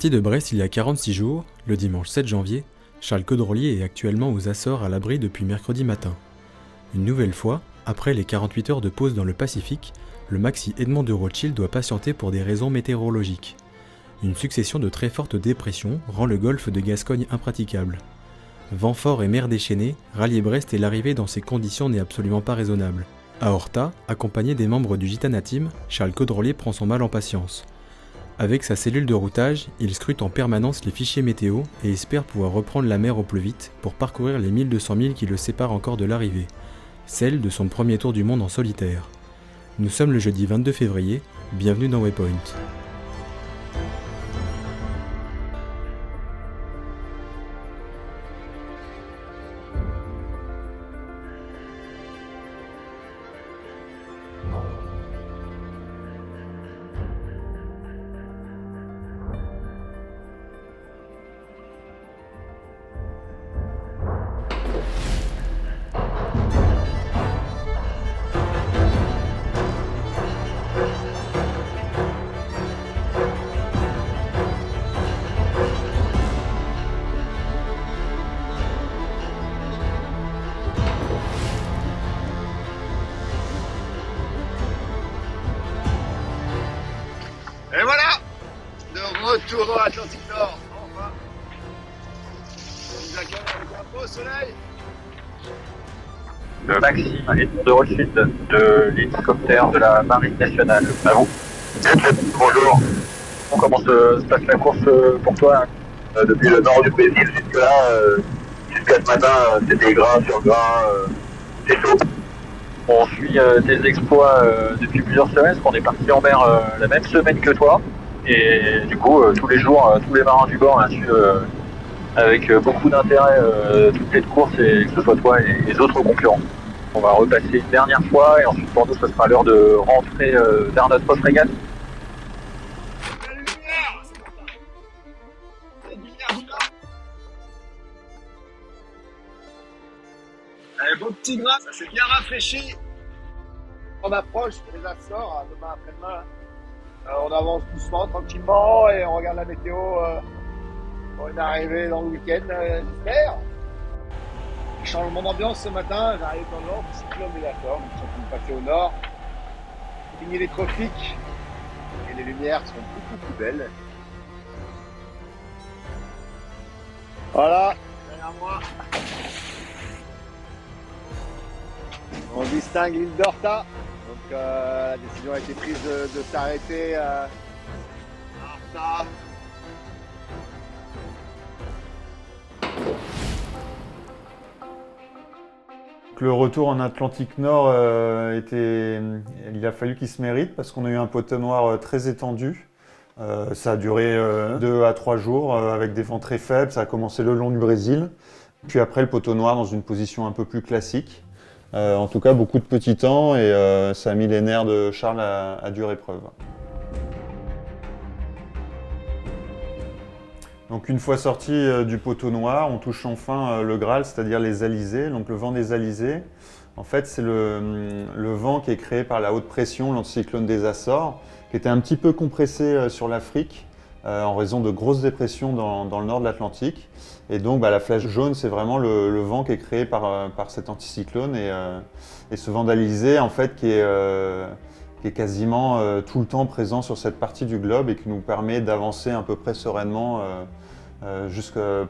Parti de Brest il y a 46 jours, le dimanche 7 janvier, Charles Caudrelier est actuellement aux Açores à l'abri depuis mercredi matin. Une nouvelle fois, après les 48 heures de pause dans le Pacifique, le Maxi Edmond de Rothschild doit patienter pour des raisons météorologiques. Une succession de très fortes dépressions rend le golfe de Gascogne impraticable. Vent fort et mer déchaînée, rallier Brest et l'arrivée dans ces conditions n'est absolument pas raisonnable. À Horta, accompagné des membres du Gitana Team, Charles Caudrelier prend son mal en patience. Avec sa cellule de routage, il scrute en permanence les fichiers météo et espère pouvoir reprendre la mer au plus vite pour parcourir les 1200 milles qui le séparent encore de l'arrivée, celle de son premier tour du monde en solitaire. Nous sommes le jeudi 22 février, bienvenue dans Waypoint. Et voilà, de retour dans l'Atlantique Nord, enfin. On nous accueille avec un beau soleil. Le Maxi Edmond de Rothschild de l'hélicoptère de la Marine nationale. À vous. Bonjour. Comment se passe la course pour toi depuis le nord du Brésil jusque-là, jusqu'à ce matin, c'était gras sur gras, c'est chaud. On suit tes exploits depuis plusieurs semaines, parce qu'on est parti en mer la même semaine que toi. Et du coup, tous les jours, tous les marins du bord suivent avec beaucoup d'intérêt toutes les courses, et que ce soit toi et les autres concurrents. On va repasser une dernière fois, et ensuite pour nous, ce sera l'heure de rentrer vers notre poste régate. La lumière, la lumière du Nord. Un beau petit grain, ça s'est bien rafraîchi. On approche des Açores, demain après-demain. On avance doucement, tranquillement, et on regarde la météo pour une arrivée dans le week-end, j'espère. Changement d'ambiance ce matin, j'arrive dans le nord, le cyclone est d'accord, nous sommes en train de passer au nord. Fini les tropiques, et les lumières sont beaucoup plus belles. Voilà, derrière moi. On distingue l'île d'Horta. Donc la décision a été prise de s'arrêter à Horta. Le retour en Atlantique Nord, il a fallu qu'il se mérite parce qu'on a eu un poteau noir très étendu. Ça a duré 2 à 3 jours avec des vents très faibles. Ça a commencé le long du Brésil. Puis après, le poteau noir dans une position un peu plus classique. En tout cas, beaucoup de petits temps et ça a mis les nerfs de Charles à dure épreuve. Donc une fois sorti du poteau noir, on touche enfin le Graal, c'est-à-dire les alizés. Donc le vent des alizés, en fait, c'est le vent qui est créé par la haute pression, l'anticyclone des Açores, qui était un petit peu compressé sur l'Afrique en raison de grosses dépressions dans le nord de l'Atlantique. Et donc la flèche jaune, c'est vraiment le vent qui est créé par cet anticyclone et ce vent d'alizé, en fait, qui est quasiment tout le temps présent sur cette partie du globe et qui nous permet d'avancer à peu près sereinement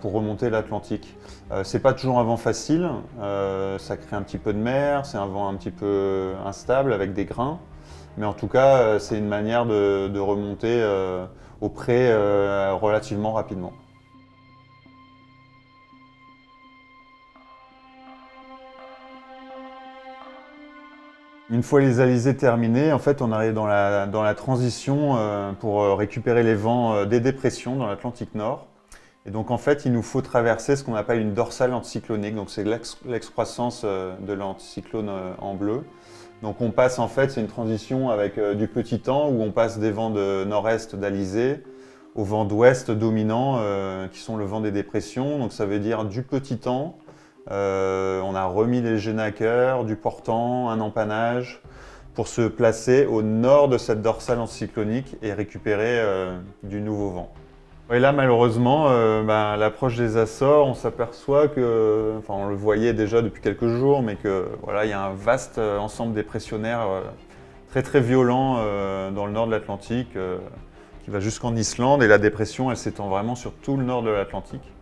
pour remonter l'Atlantique. C'est pas toujours un vent facile, ça crée un petit peu de mer, c'est un vent un petit peu instable avec des grains, mais en tout cas c'est une manière de remonter au pré relativement rapidement. Une fois les alizés terminés, en fait, on arrive dans la transition pour récupérer les vents des dépressions dans l'Atlantique Nord. Et donc, en fait, il nous faut traverser ce qu'on appelle une dorsale anticyclonique. Donc, c'est l'excroissance de l'anticyclone en bleu. Donc, on passe, en fait, c'est une transition avec du petit temps où on passe des vents de nord-est d'alizé au vent d'ouest dominant qui sont le vent des dépressions. Donc, ça veut dire du petit temps. On a remis les génakeurs, du portant, un empannage pour se placer au nord de cette dorsale anticyclonique et récupérer du nouveau vent. Et là, malheureusement, à l'approche des Açores, on s'aperçoit que, enfin, on le voyait déjà depuis quelques jours, mais que voilà, il y a un vaste ensemble dépressionnaire très très violent dans le nord de l'Atlantique, qui va jusqu'en Islande. Et la dépression, elle s'étend vraiment sur tout le nord de l'Atlantique.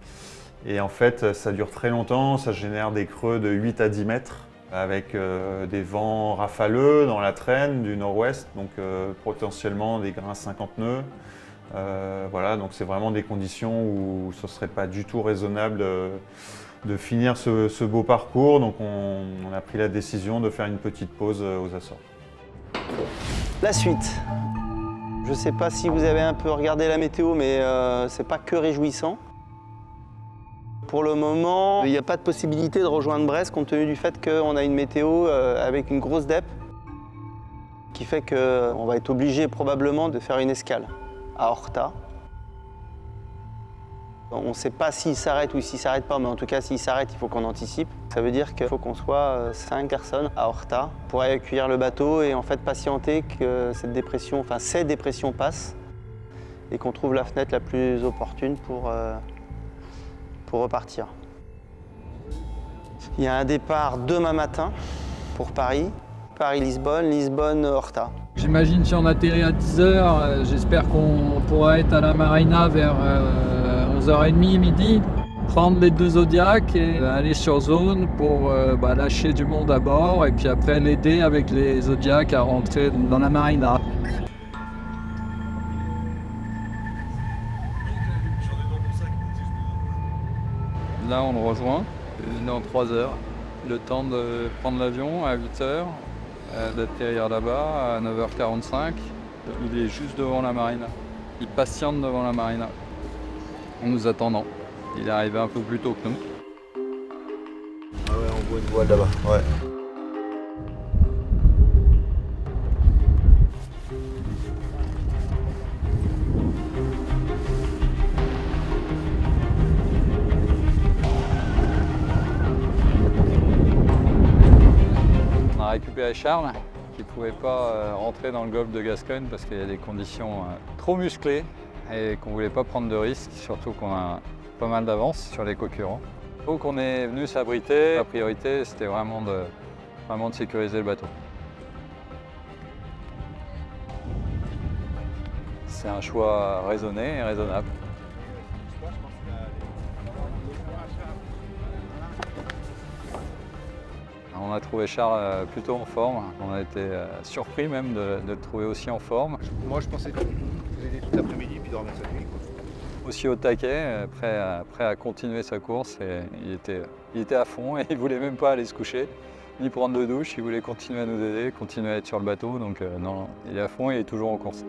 Et en fait, ça dure très longtemps, ça génère des creux de 8 à 10 mètres, avec des vents rafaleux dans la traîne du nord-ouest, donc potentiellement des grains 50 nœuds. Voilà, donc c'est vraiment des conditions où ce ne serait pas du tout raisonnable de finir ce beau parcours. Donc on a pris la décision de faire une petite pause aux Açores. La suite. Je ne sais pas si vous avez un peu regardé la météo, mais c'est pas que réjouissant. Pour le moment, il n'y a pas de possibilité de rejoindre Brest compte tenu du fait qu'on a une météo avec une grosse dep qui fait qu'on va être obligé probablement de faire une escale à Horta. On ne sait pas s'il s'arrête ou s'il ne s'arrête pas, mais en tout cas, s'il s'arrête, il faut qu'on anticipe. Ça veut dire qu'il faut qu'on soit 5 personnes à Horta pour aller accueillir le bateau et en fait patienter que cette dépression, enfin ces dépressions passent et qu'on trouve la fenêtre la plus opportune pour repartir. Il y a un départ demain matin pour Paris. Paris-Lisbonne, Lisbonne-Horta. J'imagine si on atterrit à 10 h, j'espère qu'on pourra être à la marina vers 11h30, midi, prendre les 2 Zodiacs et aller sur zone pour lâcher du monde à bord et puis après l'aider avec les Zodiacs à rentrer dans la marina. Là on le rejoint, dans 3 heures, le temps de prendre l'avion à 8 h. D'atterrir là-bas à 9h45. Il est juste devant la marina. Il patiente devant la marina en nous attendant. Il est arrivé un peu plus tôt que nous. Ah ouais, on voit une voile là-bas. Ouais. On a récupéré Charles, qui ne pouvait pas rentrer dans le golfe de Gascogne parce qu'il y a des conditions trop musclées et qu'on ne voulait pas prendre de risques, surtout qu'on a pas mal d'avance sur les concurrents. Donc on est venu s'abriter. La priorité, c'était vraiment de sécuriser le bateau. C'est un choix raisonné et raisonnable. On a trouvé Charles plutôt en forme. On a été surpris même de le trouver aussi en forme. Moi, je pensais que vous aider tout l'après-midi puis dormir cette nuit. Aussi au taquet, prêt à continuer sa course. Et il était à fond et il ne voulait même pas aller se coucher, ni prendre de douche. Il voulait continuer à nous aider, continuer à être sur le bateau. Donc non, il est à fond et il est toujours en course.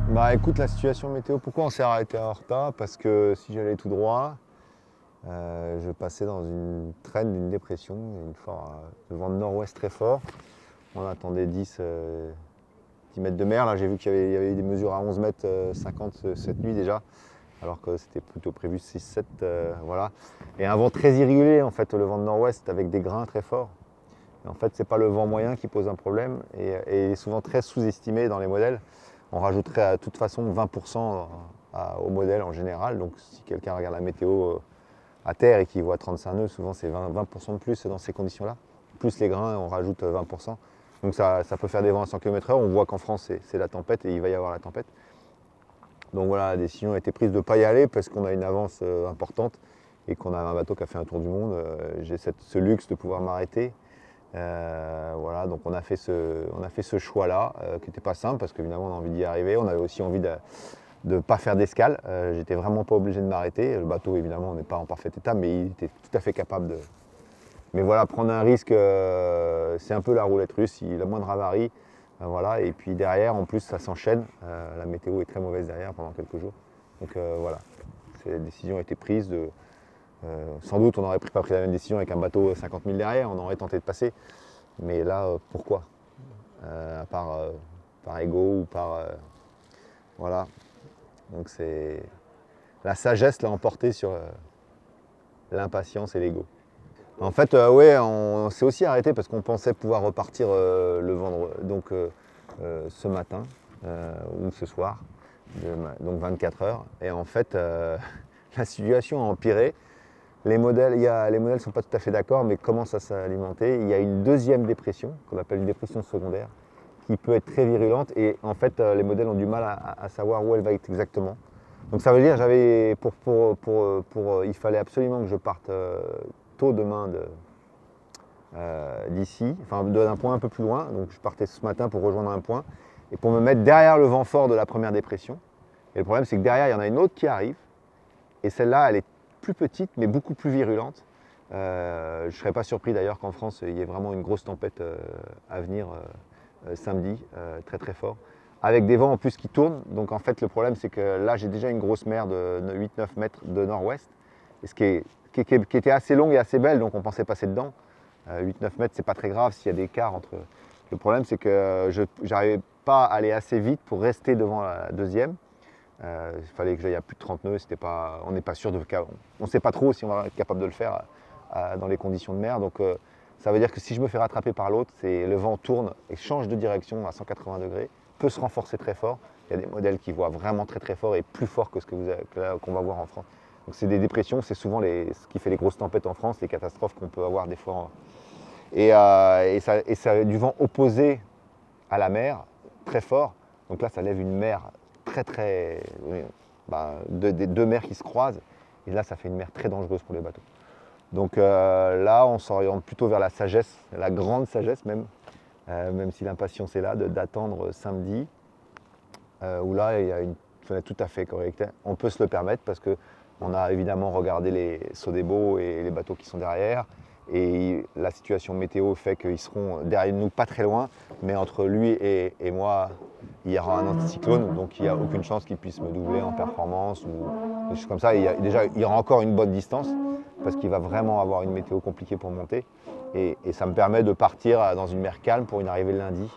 Bah écoute, la situation météo, pourquoi on s'est arrêté à Horta? Parce que si j'allais tout droit, je passais dans une traîne d'une dépression, le vent de nord-ouest très fort. On attendait 10 mètres de mer. Là, j'ai vu qu'il y avait des mesures à 11 mètres 50 cette nuit déjà, alors que c'était plutôt prévu 6-7. Voilà. Et un vent très irrégulier, en fait, le vent de nord-ouest avec des grains très forts. Et en fait, c'est pas le vent moyen qui pose un problème et il est souvent très sous-estimé dans les modèles. On rajouterait de toute façon 20% au modèle en général. Donc si quelqu'un regarde la météo à terre et qu'il voit 35 nœuds, souvent c'est 20% de plus dans ces conditions-là. Plus les grains, on rajoute 20%. Donc ça peut faire des vents à 100 km/h. On voit qu'en France, c'est la tempête et il va y avoir la tempête. Donc voilà, la décision a été prise de ne pas y aller parce qu'on a une avance importante et qu'on a un bateau qui a fait un tour du monde. J'ai ce luxe de pouvoir m'arrêter. Voilà, donc on a fait ce choix-là, qui n'était pas simple parce qu'évidemment on a envie d'y arriver. On avait aussi envie de ne pas faire d'escale. J'étais vraiment pas obligé de m'arrêter. Le bateau, évidemment, n'est pas en parfait état, mais il était tout à fait capable de. Mais voilà, prendre un risque, c'est un peu la roulette russe. Il a moindre avarie, voilà. Et puis derrière, en plus, ça s'enchaîne. La météo est très mauvaise derrière pendant quelques jours. Donc voilà, la décision a été prise de. Sans doute, on n'aurait pas pris la même décision avec un bateau 50 000 derrière, on aurait tenté de passer. Mais là, pourquoi à part par ego ou par... voilà. Donc c'est la sagesse l'a emporté sur l'impatience et l'ego. En fait, ouais, on s'est aussi arrêté parce qu'on pensait pouvoir repartir le vendredi, donc ce matin ou ce soir, donc 24 heures. Et en fait, la situation a empiré. Les modèles ne sont pas tout à fait d'accord, mais commencent à s'alimenter. Il y a une deuxième dépression, qu'on appelle une dépression secondaire, qui peut être très virulente. Et en fait, les modèles ont du mal à savoir où elle va être exactement. Donc ça veut dire, il fallait absolument que je parte tôt demain d'ici, enfin d'un point un peu plus loin. Donc je partais ce matin pour rejoindre un point et pour me mettre derrière le vent fort de la première dépression. Et le problème, c'est que derrière, il y en a une autre qui arrive. Et celle-là, elle est plus petite, mais beaucoup plus virulente. Je ne serais pas surpris d'ailleurs qu'en France, il y ait vraiment une grosse tempête à venir samedi, très très fort, avec des vents en plus qui tournent. Donc en fait, le problème, c'est que là, j'ai déjà une grosse mer de 8-9 mètres de nord-ouest, et qui était assez longue et assez belle, donc on pensait passer dedans. 8-9 mètres, c'est pas très grave s'il y a des écarts entre... Le problème, c'est que je n'arrivais pas à aller assez vite pour rester devant la deuxième. Il fallait que j'aille à plus de 30 nœuds, on n'est pas sûr on ne sait pas trop si on va être capable de le faire dans les conditions de mer. Donc ça veut dire que si je me fais rattraper par l'autre, le vent tourne et change de direction à 180 degrés, peut se renforcer très fort. Il y a des modèles qui voient vraiment très très fort et plus fort que ce qu'on va voir en France. Donc c'est des dépressions, c'est souvent ce qui fait les grosses tempêtes en France, les catastrophes qu'on peut avoir des fois. Et ça a du vent opposé à la mer, très fort. Donc là, ça lève une mer des deux mers qui se croisent, et là ça fait une mer très dangereuse pour les bateaux. Donc là on s'oriente plutôt vers la sagesse, la grande sagesse même si l'impatience est là, d'attendre samedi, où là il y a une fenêtre tout à fait correcte. On peut se le permettre parce qu'on a évidemment regardé les Sodebo et les bateaux qui sont derrière, et la situation météo fait qu'ils seront derrière nous pas très loin, mais entre lui et moi, il y aura un anticyclone, donc il n'y a aucune chance qu'il puisse me doubler en performance ou des choses comme ça. Il y aura encore une bonne distance parce qu'il va vraiment avoir une météo compliquée pour monter, et ça me permet de partir dans une mer calme pour une arrivée le lundi.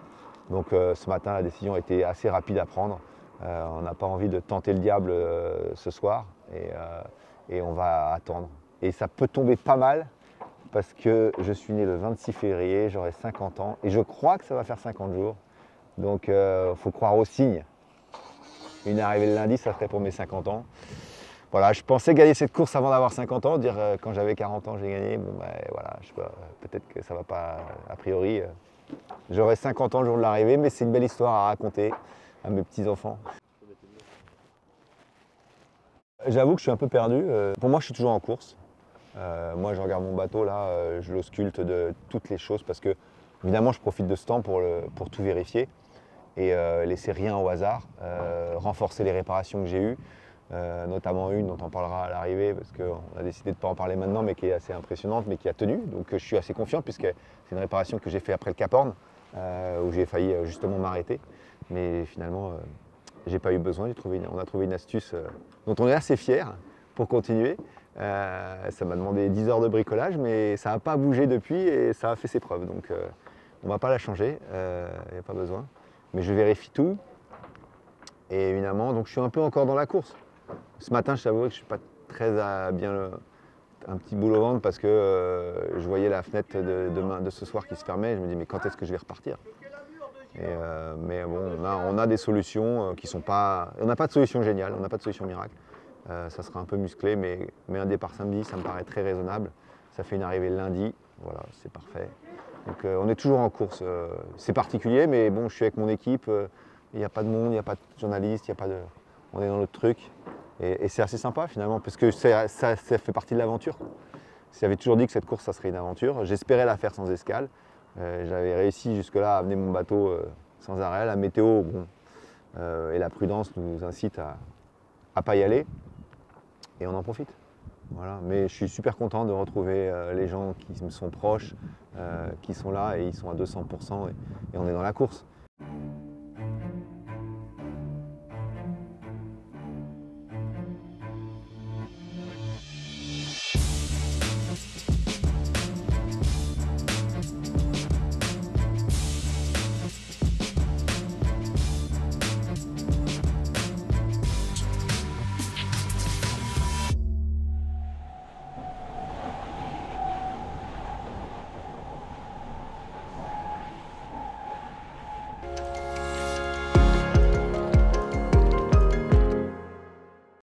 Donc ce matin, la décision a été assez rapide à prendre. On n'a pas envie de tenter le diable ce soir, et on va attendre. Et ça peut tomber pas mal, parce que je suis né le 26 février, j'aurai 50 ans, et je crois que ça va faire 50 jours. Donc il faut croire aux signes. Une arrivée le lundi, ça serait pour mes 50 ans. Voilà, je pensais gagner cette course avant d'avoir 50 ans, dire quand j'avais 40 ans j'ai gagné. Bon ben voilà, je sais pas, peut-être que ça va pas, a priori. J'aurai 50 ans le jour de l'arrivée, mais c'est une belle histoire à raconter à mes petits-enfants. J'avoue que je suis un peu perdu. Pour moi, je suis toujours en course. Moi, je regarde mon bateau là, je l'ausculte de toutes les choses parce que, évidemment, je profite de ce temps pour tout vérifier et laisser rien au hasard, renforcer les réparations que j'ai eues, notamment une dont on parlera à l'arrivée parce qu'on a décidé de ne pas en parler maintenant, mais qui est assez impressionnante, mais qui a tenu. Donc, je suis assez confiant puisque c'est une réparation que j'ai fait après le Cap Horn, où j'ai failli justement m'arrêter, mais finalement, j'ai pas eu besoin. On a trouvé une astuce dont on est assez fiers pour continuer. Ça m'a demandé 10 heures de bricolage, mais ça n'a pas bougé depuis et ça a fait ses preuves. Donc on ne va pas la changer, il n'y a pas besoin. Mais je vérifie tout. Et évidemment, donc je suis un peu encore dans la course. Ce matin, je t'avoue que je ne suis pas très bien, un petit boule au ventre parce que je voyais la fenêtre de ce soir qui se fermait. Et je me dis, mais quand est-ce que je vais repartir? Mais bon, on a des solutions qui sont pas... On n'a pas de solution géniale, on n'a pas de solution miracle. Ça sera un peu musclé, mais un départ samedi, ça me paraît très raisonnable. Ça fait une arrivée lundi, voilà, c'est parfait. Donc on est toujours en course. C'est particulier, mais bon, je suis avec mon équipe, il n'y a pas de monde, il n'y a pas de journalistes, on est dans notre truc. Et c'est assez sympa finalement, parce que ça fait partie de l'aventure. J'avais toujours dit que cette course, ça serait une aventure. J'espérais la faire sans escale. J'avais réussi jusque-là à amener mon bateau sans arrêt. La météo et la prudence nous incitent à ne pas y aller. Et on en profite. Voilà. Mais je suis super content de retrouver les gens qui me sont proches, qui sont là et ils sont à 200% et on est dans la course.